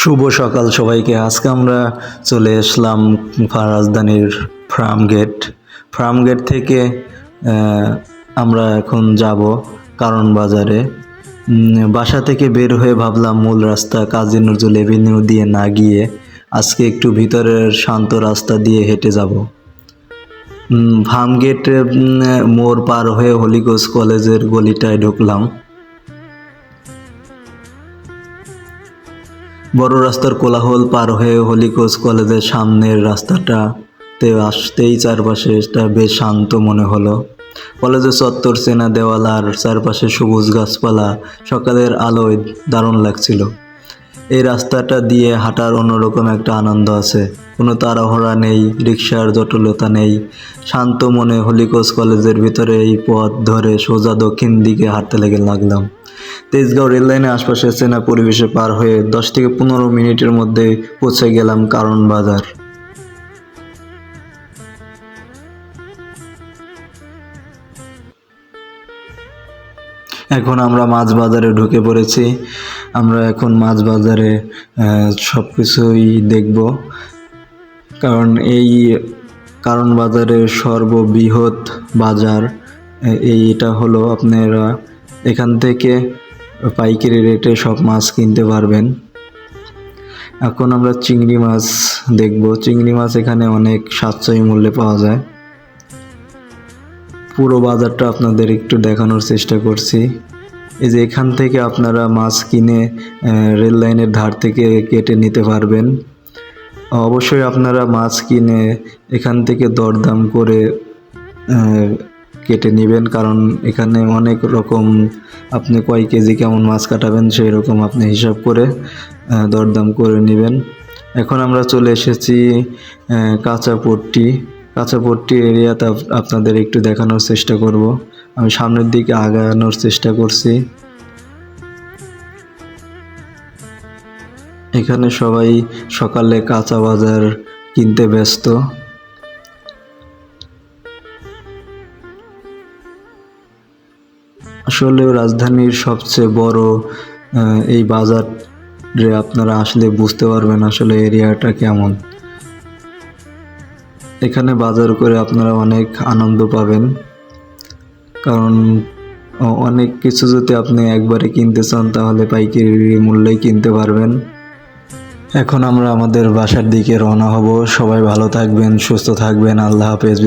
শুভ সকাল সবাইকে। আজকে আমরা চলে আসলাম রাজধানীর ফার্মগেট থেকে আমরা এখন যাব কারণ বাজারে। বাসা থেকে বের হয়ে ভাবলাম মূল রাস্তা কাজী নজরুল এভিনিউ দিয়ে না গিয়ে আজকে একটু ভিতরের শান্ত রাস্তা দিয়ে হেঁটে যাব। ফার্মগেট মোড় পার হয়ে হলিক্রস কলেজের গলিটায় ঢুকলাম। বড় রাস্তার কোলাহল পার হয়ে হলিক্রস কলেজের সামনের রাস্তাটাতে আসতেই চারপাশে বেশ শান্ত মনে হলো। কলেজের চত্বর, চেনা দেওয়াল আর চারপাশে সবুজ গাছপালা সকালের আলোয় দারুণ লাগছিল। এই রাস্তাটা দিয়ে হাঁটার অন্যরকম একটা আনন্দ আছে। কোনো তাড়াহুড়া নেই, রিকশার জটিলতা নেই। শান্ত মনে হলিক্রস কলেজের ভিতরে এই পথ ধরে সোজা দক্ষিণ দিকে হাঁটতে লাগলাম। তেজগাঁও রেললাইনের আশপাশে চেনা পরিবেশে পার হয়ে 10 থেকে 15 মিনিটের মধ্যে পৌঁছে গেলাম কারণ বাজার। এখন আমরা মাছ বাজারে ঢুকে পড়েছি। আমরা এখন মাছ বাজারে সব কিছুই দেখব, কারণ এই কারণ বাজারের সর্ববৃহৎ বাজার এটা হলো। আপনারা এখান থেকে পাইকারি রেটে সব মাছ কিনতে পারবেন। এখন আমরা চিংড়ি মাছ দেখব। চিংড়ি মাছ এখানে অনেক সাশ্রয়ী মূল্যে পাওয়া যায়। পুরো বাজারটা আপনাদের একটু দেখানোর চেষ্টা করছি। এই যে এখান থেকে আপনারা মাছ কিনে রেল লাইনের ধার থেকে কেটে নিতে পারবেন। অবশ্যই আপনারা মাছ কিনে এখান থেকে দরদাম করে কেটে নেবেন, কারণ এখানে অনেক রকম আপনি কয় কেজি কেমন মাছ কাটাবেন সেই রকম আপনি হিসাব করে দরদাম করে নেবেন। এখন আমরা চলে এসেছি কাঁচাপট্টি এরিয়াতে। আপনাদের একটু দেখানোর চেষ্টা করব। আমি সামনের দিকে আগানোর চেষ্টা করছি। এখানে সবাই সকালে কাঁচা বাজার কিনতে ব্যস্ত। আসলে রাজধানীর সবচেয়ে বড় এই বাজারে আপনারা আসলে বুঝতে পারবেন আসলে এরিয়াটা কেমন। এখানে বাজার করে আপনারা অনেক আনন্দ পাবেন, কারণ অনেক কিছু যদি আপনি একবারে কিনতে চান তাহলে পাইকারি মূল্যেই কিনতে পারবেন। এখন আমরা আমাদের বাসার দিকে রওনা হব। সবাই ভালো থাকবেন, সুস্থ থাকবেন। আল্লাহ হাফেজ।